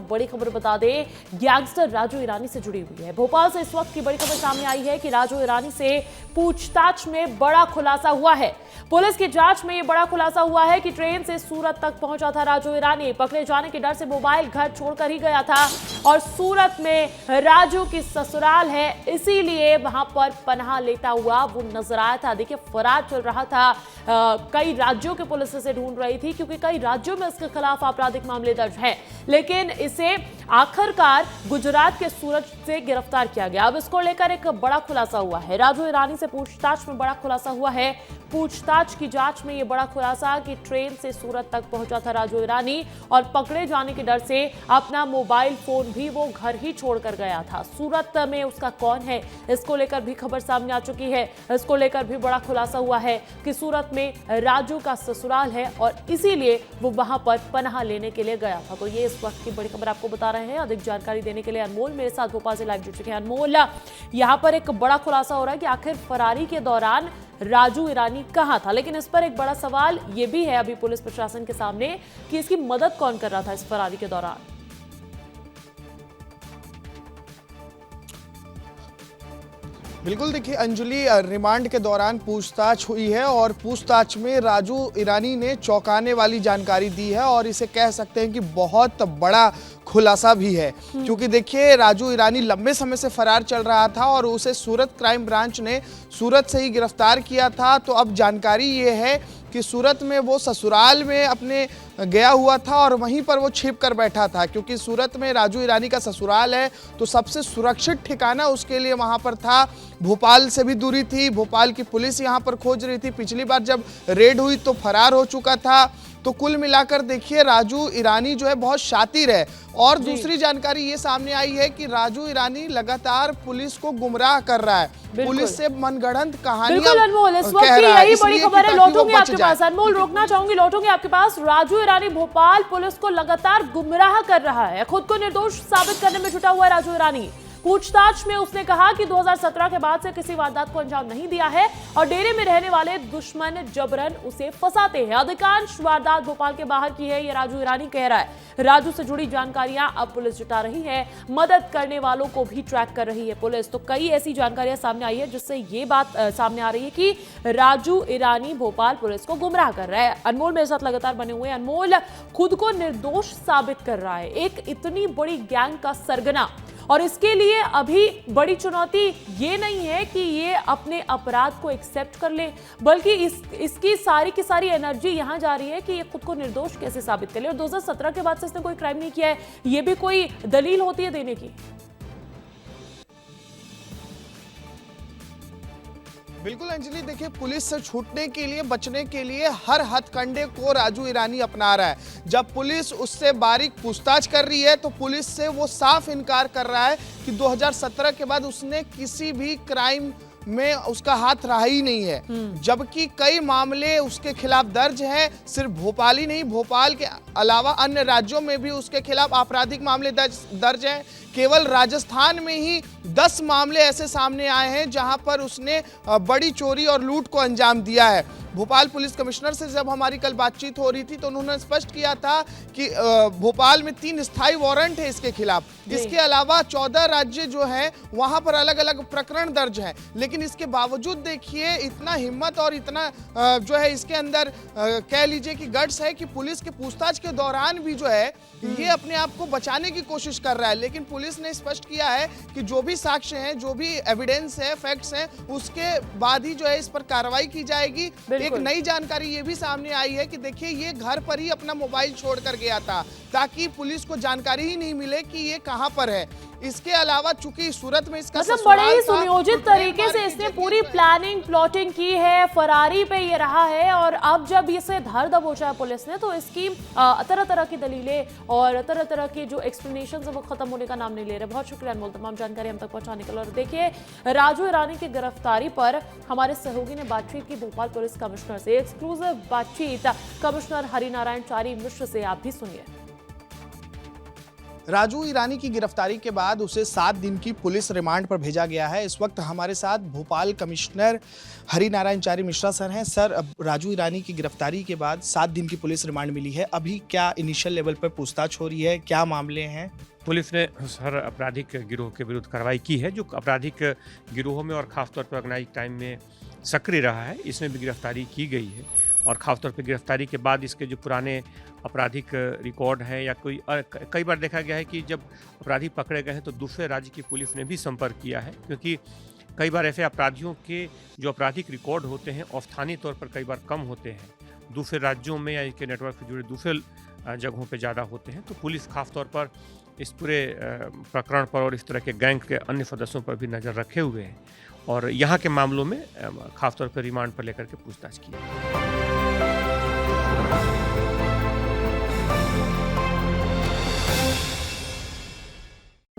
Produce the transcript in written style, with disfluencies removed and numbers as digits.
बड़ी खबर बता दें, गैंगस्टर राजू ईरानी से जुड़ी हुई है। भोपाल से इस वक्त की बड़ी खबर सामने आई है कि राजू ईरानी से पूछताछ में बड़ा खुलासा हुआ है। पुलिस की जांच में यह बड़ा खुलासा हुआ है कि ट्रेन से सूरत तक पहुंचा था राजू ईरानी। पकड़े जाने के डर से मोबाइल घर छोड़कर ही गया था और सूरत में राजू की ससुराल है, इसीलिए वहां पर पनाह लेता हुआ वो नजर आया था। देखिए, फरार चल रहा था। कई राज्यों के पुलिस इसे ढूंढ रही थी क्योंकि कई राज्यों में इसके खिलाफ आपराधिक मामले दर्ज हैं, लेकिन इसे आखिरकार गुजरात के सूरत से गिरफ्तार किया गया। अब इसको लेकर एक बड़ा खुलासा हुआ है। राजू ईरानी से पूछताछ में बड़ा खुलासा हुआ है। पूछताछ की जांच में यह बड़ा खुलासा कि ट्रेन से सूरत तक पहुंचा था राजू ईरानी और पकड़े जाने के डर से अपना मोबाइल फोन भी वो घर ही छोड़कर गया था। सूरत में उसका कौन है, इसको लेकर भी खबर सामने आ चुकी है। इसको लेकर भी बड़ा खुलासा हुआ है कि सूरत में राजू का ससुराल है और इसीलिए वो वहां पर पनाह लेने के लिए गया था। तो ये इस वक्त की बड़ी खबर आपको बता रहे हैं। अधिक जानकारी देने के लिए अनमोल मेरे साथ भोपाल से लाइव जुड़ चुके हैं। अनमोल, यहाँ पर एक बड़ा खुलासा हो रहा है कि आखिर फरारी के दौरान राजू ईरानी कहां था, लेकिन इस पर एक बड़ा सवाल यह भी है अभी पुलिस प्रशासन के सामने कि इसकी मदद कौन कर रहा था इस फरारी के दौरान। बिल्कुल, देखिए अंजलि, रिमांड के दौरान पूछताछ हुई है और पूछताछ में राजू ईरानी ने चौंकाने वाली जानकारी दी है और इसे कह सकते हैं कि बहुत बड़ा खुलासा भी है। क्योंकि देखिए, राजू ईरानी लंबे समय से फरार चल रहा था और उसे सूरत क्राइम ब्रांच ने सूरत से ही गिरफ्तार किया था। तो अब जानकारी ये है कि सूरत में वो ससुराल में अपने गया हुआ था और वहीं पर वो छिप कर बैठा था, क्योंकि सूरत में राजू ईरानी का ससुराल है तो सबसे सुरक्षित ठिकाना उसके लिए वहां पर था। भोपाल से भी दूरी थी, भोपाल की पुलिस यहां पर खोज रही थी। पिछली बार जब रेड हुई तो फरार हो चुका था। तो कुल मिलाकर देखिए, राजू ईरानी जो है बहुत शातिर है। और दूसरी जानकारी ये सामने आई है कि राजू ईरानी लगातार पुलिस को गुमराह कर रहा है, पुलिस से मनगढ़ंत कहानियां बिल्कुल अनमोल, इस वक्त की यही बड़ी खबर है। लौटूंगी आपके पास अनमोल, रोकना चाहूंगी, लौटूंगी आपके पास। राजू ईरानी भोपाल पुलिस को लगातार गुमराह कर रहा है, खुद को निर्दोष साबित करने में जुटा हुआ है राजू ईरानी। पूछताछ में उसने कहा कि 2017 के बाद से किसी वारदात को अंजाम नहीं दिया है और डेरे में रहने वाले दुश्मन जबरन उसे फंसाते हैं। अधिकांश वारदात भोपाल के बाहर की है, ये राजू ईरानी कह रहा है। राजू से जुड़ी जानकारियां अब पुलिस जुटा रही है, मदद करने वालों को भी ट्रैक कर रही है पुलिस। तो कई ऐसी जानकारियां सामने आई है जिससे ये बात सामने आ रही है कि राजू ईरानी भोपाल पुलिस को गुमराह कर रहा है। अनमोल मेरे साथ लगातार बने हुए हैं। अनमोल, खुद को निर्दोष साबित कर रहा है एक इतनी बड़ी गैंग का सरगना, और इसके लिए अभी बड़ी चुनौती ये नहीं है कि ये अपने अपराध को एक्सेप्ट कर ले, बल्कि इसकी सारी की सारी एनर्जी यहां जा रही है कि ये खुद को निर्दोष कैसे साबित कर ले। और 2017 के बाद से इसने कोई क्राइम नहीं किया है, ये भी कोई दलील होती है देने की? बिल्कुल अंजलि, देखिए पुलिस से छूटने के लिए, बचने के लिए हर हथकंडे को राजू ईरानी अपना रहा है। जब पुलिस उससे बारीक पूछताछ कर रही है तो पुलिस से वो साफ इनकार कर रहा है कि 2017 के बाद उसने किसी भी क्राइम में उसका हाथ रहा ही नहीं है, जबकि कई मामले उसके खिलाफ दर्ज हैं। सिर्फ भोपाल ही नहीं, भोपाल के अलावा अन्य राज्यों में भी उसके खिलाफ आपराधिक मामले दर्ज हैं। केवल राजस्थान में ही 10 मामले ऐसे सामने आए हैं जहां पर उसने बड़ी चोरी और लूट को अंजाम दिया है। भोपाल पुलिस कमिश्नर से जब हमारी कल बातचीत हो रही थी तो उन्होंने स्पष्ट किया था कि भोपाल में 3 स्थायी वारंट है इसके खिलाफ। इसके अलावा 14 राज्य जो है वहां पर अलग अलग प्रकरण दर्ज हैं, लेकिन इसके बावजूद देखिए इतना हिम्मत और इतना जो है इसके अंदर कह लीजिए कि गट्स है कि पुलिस के पूछताछ के दौरान भी जो है ये अपने आप को बचाने की कोशिश कर रहा है। लेकिन पुलिस ने स्पष्ट किया है कि जो भी साक्ष्य हैं, जो भी एविडेंस है, फैक्ट्स हैं, उसके बाद ही जो है इस पर कार्रवाई की जाएगी। एक नई जानकारी ये भी सामने आई है कि देखिए ये घर पर ही अपना मोबाइल छोड़कर गया था ताकि पुलिस को जानकारी ही नहीं मिले कि ये कहां पर है। इसके अलावा चूंकि सूरत में इसका मतलब बड़े ही सुनियोजित तरीके से इसने पूरी प्लानिंग प्लॉटिंग की है, फरारी पे ये रहा है और अब जब इसे धर दबोचा है पुलिस ने तो इसकी तरह तरह की दलीलें और तरह तरह के जो एक्सप्लेनेशन है वो खत्म होने का नाम नहीं ले रहे। बहुत शुक्रिया अनमोल तमाम जानकारी हम तक पहुंचाने के लिए। और देखिए, राजू ईरानी की गिरफ्तारी पर हमारे सहयोगी ने बातचीत की भोपाल पुलिस कमिश्नर से। एक्सक्लूसिव बातचीत कमिश्नर हरिनारायण चारी मिश्र से, आप भी सुनिए। राजू ईरानी की गिरफ्तारी के बाद उसे 7 दिन की पुलिस रिमांड पर भेजा गया है। इस वक्त हमारे साथ भोपाल कमिश्नर हरिनारायण चारी मिश्रा सर हैं। सर, अब राजू ईरानी की गिरफ्तारी के बाद 7 दिन की पुलिस रिमांड मिली है। अभी क्या इनिशियल लेवल पर पूछताछ हो रही है, क्या मामले हैं? पुलिस ने हर आपराधिक गिरोह के विरुद्ध कार्रवाई की है, जो आपराधिक गिरोहों में और खासतौर पर ऑर्गेनाइज क्राइम में सक्रिय रहा है, इसमें भी गिरफ्तारी की गई है। और ख़ासतौर पर गिरफ्तारी के बाद इसके जो पुराने आपराधिक रिकॉर्ड हैं या कई बार देखा गया है कि जब अपराधी पकड़े गए हैं तो दूसरे राज्य की पुलिस ने भी संपर्क किया है, क्योंकि कई बार ऐसे अपराधियों के जो आपराधिक रिकॉर्ड होते हैं स्थानीय तौर पर कई बार कम होते हैं, दूसरे राज्यों में या इनके नेटवर्क से जुड़े दूसरे जगहों पे ज़्यादा होते हैं। तो पुलिस खास तौर पर इस पूरे प्रकरण पर और इस तरह के गैंग के अन्य सदस्यों पर भी नज़र रखे हुए हैं और यहाँ के मामलों में खासतौर पर रिमांड पर लेकर के पूछताछ की है।